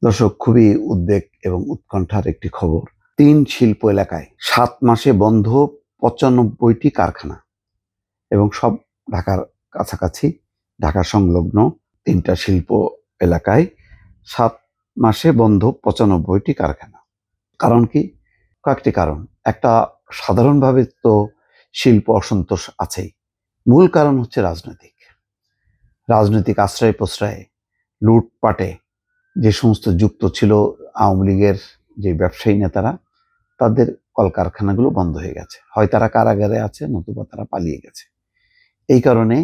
দর্শক, খুবই উদ্বেগ এবং উৎকণ্ঠার একটি খবর। ৩ শিল্প এলাকায় ৭ মাসে বন্ধ ৯৫টি কারখানা এবং সব ঢাকার কাছাকাছি, ঢাকা সংলগ্ন ৩টা শিল্প এলাকায় ৭ মাসে বন্ধ ৯৫টি কারখানা। কারণ কি? কয়েকটি কারণ। একটা, সাধারণভাবে তো শিল্প অসন্তোষ আছেই। মূল কারণ হচ্ছে রাজনৈতিক আশ্রয় প্রশ্রয়ে, লুটপাটে যে সমস্ত যুক্ত ছিল আওয়ামী লীগের যে ব্যবসায়ী নেতারা, তাদের কলকারখানাগুলো বন্ধ হয়ে গেছে। হয় তারা কারাগারে আছে, নতুবা তারা পালিয়ে গেছে। এই কারণে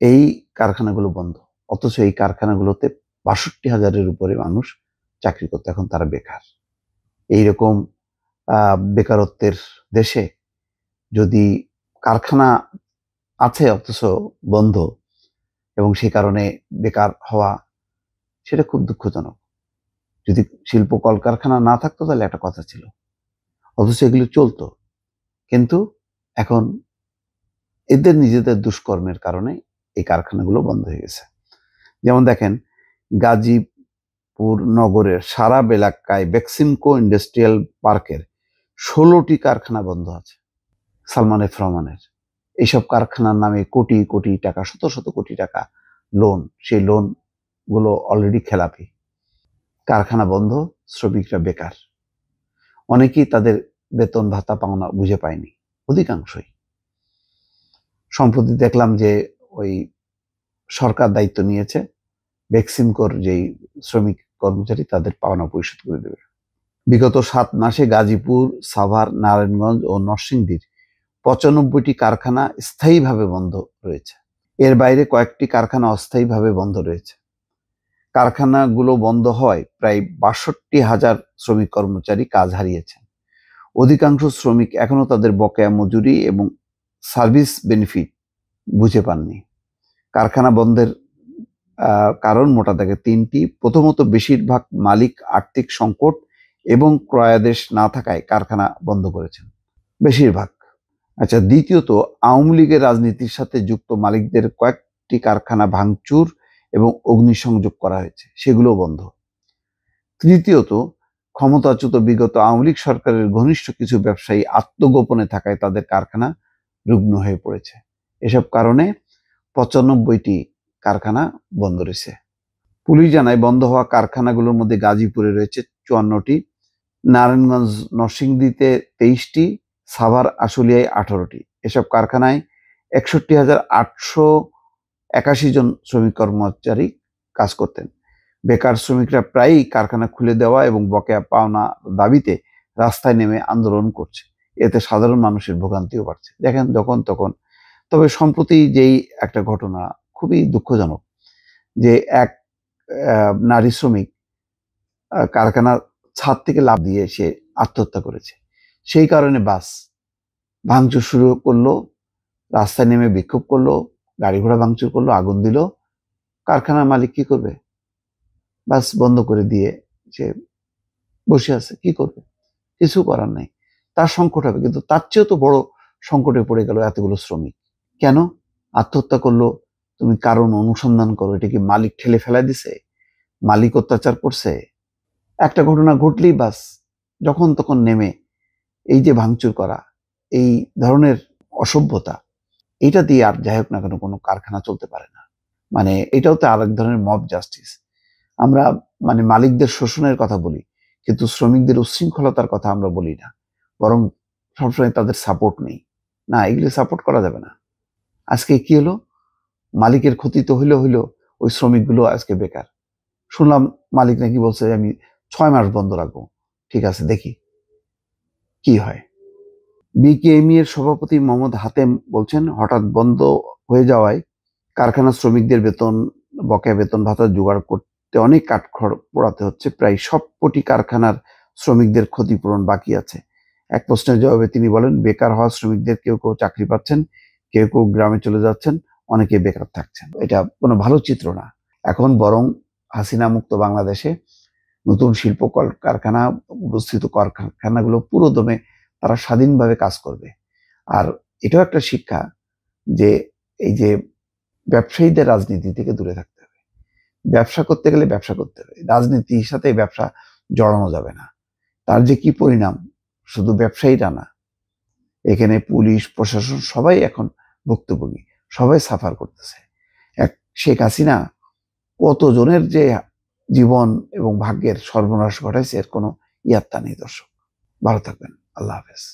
এই কারখানাগুলো বন্ধ। অথচ এই কারখানাগুলোতে ৬২,০০০-এর উপরে মানুষ চাকরি করতো, এখন তারা বেকার। এইরকম বেকারত্বের দেশে যদি কারখানা আছে অথচ বন্ধ এবং সেই কারণে বেকার হওয়া, সেটা খুব দুঃখজনক। যদি শিল্প কলকারখানা না থাকতো তাহলে একটা কথা ছিল, অথচ এগুলো চলতো। কিন্তু এখন এদের নিজেদের দুষ্কর্মের কারণে এই কারখানাগুলো বন্ধ হয়ে গেছে। যেমন দেখেন, গাজীপুর নগরের সারা এলাকায় বেক্সিমকো ইন্ডাস্ট্রিয়াল পার্কের ১৬টি কারখানা বন্ধ আছে সালমান এফ রহমানের। এইসব কারখানার নামে কোটি কোটি টাকা, শত শত কোটি টাকা লোন, সেই লোন গুলো অলরেডি খেলাপি। কারখানা বন্ধ, শ্রমিকরা বেকার। অনেকেই তাদের বেতন ভাতা পাওনা বুঝে পায়নি, অধিকাংশই। সম্প্রতি দেখলাম যে ওই সরকার দায়িত্ব নিয়েছে, বেক্সিমকোর যেই শ্রমিক কর্মচারী, তাদের পাওনা পরিশোধ করে দেবে। বিগত ৭ মাসে গাজীপুর, সাভার, নারায়ণগঞ্জ ও নরসিংদীর ৯৫টি কারখানা স্থায়ীভাবে বন্ধ রয়েছে। এর বাইরে কয়েকটি কারখানা অস্থায়ীভাবে বন্ধ রয়েছে। কারখানাগুলো বন্ধ হয় প্রায় ৬২,০০০ শ্রমিক কর্মচারী কাজ হারিয়েছেন। অধিকাংশ শ্রমিক এখনো তাদের বকেয়া মজুরি এবং সার্ভিস বেনিফিট বুঝে পাননি। কারখানা বন্ধের কারণ মোটা দাগে ৩টি। প্রথমত, বেশিরভাগ মালিক আর্থিক সংকট এবং ক্রয়াদেশ না থাকায় কারখানা বন্ধ করেছেন, বেশিরভাগ। আচ্ছা, দ্বিতীয়ত, আওয়ামী লীগের রাজনীতির সাথে যুক্ত মালিকদের কয়েকটি কারখানা ভাঙচুর এবং অগ্নিসংযোগ করা হয়েছে, সেগুলো বন্ধ। তৃতীয়ত, ক্ষমতাচ্যুত বিগত আওয়ামী লীগ সরকারের ঘনিষ্ঠ কিছু ব্যবসায়ী আত্মগোপনে থাকায় তাদের কারখানা রুগ্ন হয়ে পড়েছে। এসব কারণে ৯৫টি কারখানা বন্ধ রয়েছে। পুলিশ জানায়, বন্ধ হওয়া কারখানাগুলোর মধ্যে গাজীপুরে রয়েছে ৫৪টি, নারায়ণগঞ্জ নরসিংদীতে ২৩টি, সাভার আশুলিয়ায় 18টি। এসব কারখানায় ৬১,৮৮১ জন শ্রমিক কর্মচারী কাজ করতেন। বেকার শ্রমিকরা প্রায়ই কারখানা খুলে দেওয়া এবং বকেয়া পাওনা দাবিতে রাস্তায় নেমে আন্দোলন করছে। এতে সাধারণ মানুষের ভোগান্তিও বাড়ছে। দেখেন, যখন তখন। তবে সম্প্রতি যেই একটা ঘটনা খুবই দুঃখজনক, যে এক নারী শ্রমিক কারখানার ছাদ থেকে লাফ দিয়ে সে আত্মহত্যা করেছে। সেই কারণে বাস ভাঙচুর শুরু করলো, রাস্তায় নেমে বিক্ষোভ করলো, গাড়ি ঘোড়া ভাঙচুর করলো, আগুন দিল। কারখানার মালিক কি করবে? বাস বন্ধ করে দিয়ে সে বসে আছে, কি করবে? কিছু করার নাই। তার সংকট হবে, কিন্তু তার চেয়েও তো বড় সংকটে পড়ে গেল এতগুলো শ্রমিক। কেন আত্মহত্যা করলো? তুমি কারণ অনুসন্ধান করো। এটা কি মালিক ঠেলে ফেলা দিছে? মালিক অত্যাচার করছে? একটা ঘটনা ঘটলেই বাস যখন তখন নেমে এই যে ভাঙচুর করা, এই ধরনের অসভ্যতা, এটা দিয়ে আর যাই হোক না কেন কোনো কারখানা চলতে পারে না। মানে এটাও তো আরেক ধরনের মব জাস্টিস। আমরা মালিকদের শোষণের কথা বলি, কিন্তু শ্রমিকদের উচ্ছৃঙ্খলতার কথা আমরা বলি না, বরং সবসময় তাদের সাপোর্ট নেই। না, এগুলো সাপোর্ট করা যাবে না। আজকে কি হলো? মালিকের ক্ষতি তো হইলো, ওই শ্রমিকগুলো আজকে বেকার। শুনলাম মালিক নাকি বলছে আমি ৬ মাস বন্ধ রাখবো। ঠিক আছে, দেখি কি হয়। বিকেএমই এর সভাপতি মোহাম্মদ হাতেম বলছেন, হঠাৎ বন্ধ হয়ে যাওয়ায় কারখানা শ্রমিকদের বকেয়া বেতন ভাতা জোগাড় করতে অনেক কাঠখড় পোড়াতে হচ্ছে। প্রায় সবকটি কারখানার শ্রমিকদের ক্ষতিপূরণ বাকি আছে। এক প্রশ্নের জবাবে তিনি বলেন, বেকার হওয়া শ্রমিকদের কেউ কেউ চাকরি পাচ্ছেন, কেউ কেউ গ্রামে চলে যাচ্ছেন, অনেকে বেকার থাকছেন। এটা কোনো ভালো চিত্র না। এখন বরং হাসিনা মুক্ত বাংলাদেশে নতুন শিল্প কারখানা, অবস্থিত কারখানাগুলো পুরো দমে তারা স্বাধীনভাবে কাজ করবে। আর এটাও একটা শিক্ষা যে এই যে ব্যবসায়ীদের রাজনীতি থেকে দূরে থাকতে হবে। ব্যবসা করতে গেলে ব্যবসা করতে হবে, রাজনীতির সাথে ব্যবসা জড়ানো যাবে না। তার যে কি পরিণাম, শুধু ব্যবসায়ীরা না, এখানে পুলিশ প্রশাসন সবাই এখন ভুক্তভোগী, সবাই সাফার করতেছে। এক শেখ হাসিনা কতজনের যে জীবন এবং ভাগ্যের সর্বনাশ ঘটাইছে এর কোনো ইয়াত্তা নেই। দর্শক ভালো থাকবেন, আল্লাহ হাফেজ।